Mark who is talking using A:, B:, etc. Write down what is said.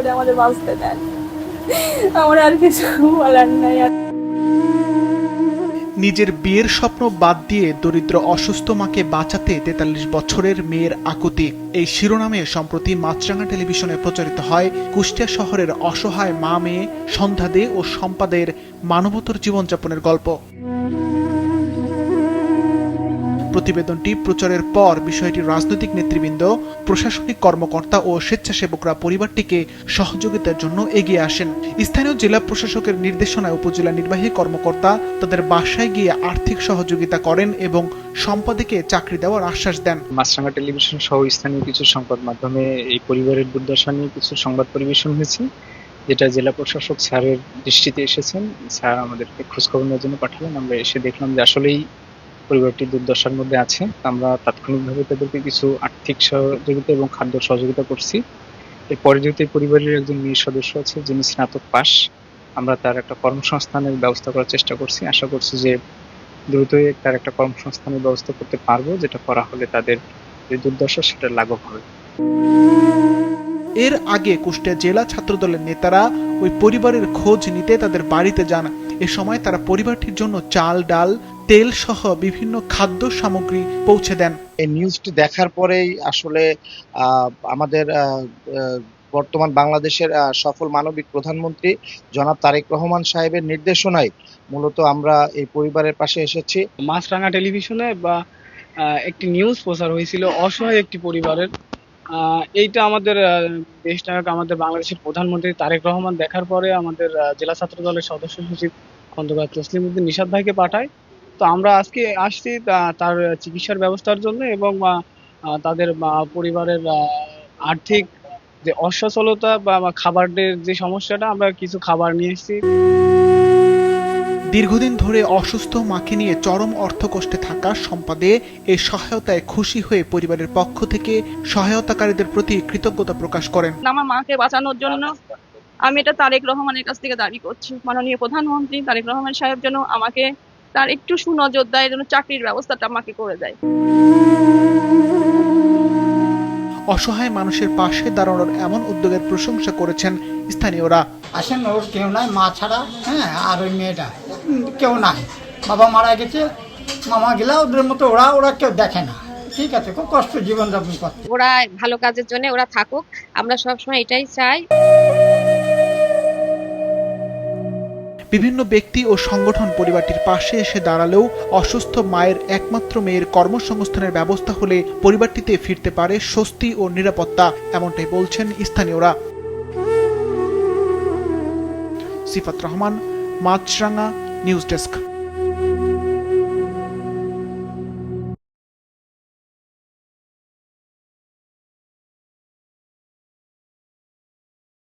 A: করে আমাদের বাঁচতে দেন। আমার আর কিছু বলার নাই।
B: নিজের বিয়ের স্বপ্ন বাদ দিয়ে দরিদ্র অসুস্থ মাকে বাঁচাতে ৪৩ বছরের মেয়ের আকুতি, এই শিরোনামে সম্প্রতি মাছরাঙা টেলিভিশনে প্রচারিত হয় কুষ্টিয়া শহরের অসহায় মা মেয়ে সন্ধ্যা দে ও সম্পাদের মানবতর জীবনযাপনের গল্প। প্রতিবেদনটি প্রচারের পর বিষয়টি রাজনৈতিক নেতৃবৃন্দ, প্রশাসনিক কর্মকর্তা ও স্বেচ্ছাসেবকরা পরিবারটিকে সহযোগিতার জন্য এগিয়ে আসেন। স্থানীয় জেলা প্রশাসকের নির্দেশনায় উপজেলা নির্বাহী কর্মকর্তা তাদের বাসায় গিয়ে আর্থিক সহযোগিতা করেন এবং সম্পাদকে চাকরি দেওয়ার আশ্বাস দেন।
C: মাছরাঙা টেলিভিশন সহ স্থানীয় কিছু সংবাদ মাধ্যমে এই পরিবারের দুর্দশা নিয়ে কিছু সংবাদ পরিবেশন হয়েছে, যেটা জেলা প্রশাসক স্যারের দৃষ্টিতে এসেছেন। স্যার আমাদেরকে খোঁজখবর নেওয়ার জন্য পাঠালেন। আমরা এসে দেখলাম যে আসলেই পরিবারটি দুর্দশার মধ্যে আছে। আমরা তাৎক্ষণিকভাবে তাদেরকে কিছু আর্থিক সহযোগিতা এবং খাদ্য সহযোগিতা করছি। এরপরে যেহেতু পরিবারের একজন মেয়ে সদস্য আছে যিনি স্নাতক পাস, আমরা তার একটা কর্মসংস্থানের ব্যবস্থা করার চেষ্টা করছি। আশা করছি যে দ্রুতই তার একটা কর্মসংস্থানের ব্যবস্থা করতে পারবো, যেটা করা হলে তাদের যে দুর্দশা সেটা লাঘব হবে।
B: এর আগে কুষ্টিয়া জেলা ছাত্রদলের নেতারা ওই পরিবারের খোঁজ নিতে তাদের বাড়িতে যান। এ সময় তারা পরিবারটির জন্য চাল, ডাল, তেল সহ বিভিন্ন খাদ্য সামগ্রী পৌঁছে দেন।
D: এই নিউজটি দেখার পরেই আসলে আমাদের বর্তমান বাংলাদেশের সফল মানবিক প্রধানমন্ত্রী জনাব তারেক রহমান সাহেবের নির্দেশনায় মূলত আমরা এই পরিবারের পাশে এসেছি।
E: মাছরাঙা টেলিভিশনে বা একটি নিউজ প্রচার হয়েছিল অসহায় একটি পরিবারের। এইটা আমাদের দেশনায়ক, আমাদের বাংলাদেশের প্রধানমন্ত্রী তারেক রহমান দেখার পরে আমাদের জেলা ছাত্র দলের সদস্য সচিব খন্দকার তসলিম উদ্দিন নিশাত ভাইকে পাঠায়। তো আমরা আজকে আসছি তার চিকিৎসার ব্যবস্থার জন্য এবং তাদের পরিবারের আর্থিক যে অসচ্ছলতা বা খাবারের যে সমস্যাটা, আমরা কিছু খাবার নিয়ে এসেছি।
B: দীর্ঘদিন ধরে অসুস্থ মাকে নিয়ে চরম অর্থকষ্টে থাকা সম্পাদে এই সহায়তায় খুশি হয়ে পরিবারের পক্ষ থেকে সহায়তাকারীদের প্রতি কৃতজ্ঞতা প্রকাশ করেন।
A: আমার মাকে বাঁচানোর জন্য আমি এটা তারেক রহমানের কাছ থেকে দাবি করছি। মাননীয় প্রধানমন্ত্রী তারেক রহমান সাহেব যেন আমাকে তার একটু সুনজর দেয়, যেন চাকরির ব্যবস্থাটা আমাকে করে দেয়।
B: অসহায় মানুষের পাশে দাঁড়ানোর এমন উদ্যোগের প্রশংসা করেছেন স্থানীয়রা।
F: আসেন, ওর কেউ নাই, মা ছাড়া। হ্যাঁ, আর ওই মেয়েটা কেউ নাই, বাবা মারা গেছে, মামা গেলা, ওদের মতো ওরা কেউ দেখে না। ঠিক আছে, খুব কষ্ট জীবনযাপন করতে।
G: ওরা ভালো কাজের জন্য ওরা থাকুক, আমরা সবসময় এটাই চাই।
B: বিভিন্ন ব্যক্তি ও সংগঠন পরিবারটির পাশে এসে দাঁড়ালেও অসুস্থ মায়ের একমাত্র মেয়ের কর্মসংস্থানের ব্যবস্থা হলে পরিবারটিতে ফিরতে পারে স্বস্তি ও নিরাপত্তা, এমনটাই বলছেন স্থানীয়রা। সিফাত রহমান, মাছরাঙা নিউজ ডেস্ক।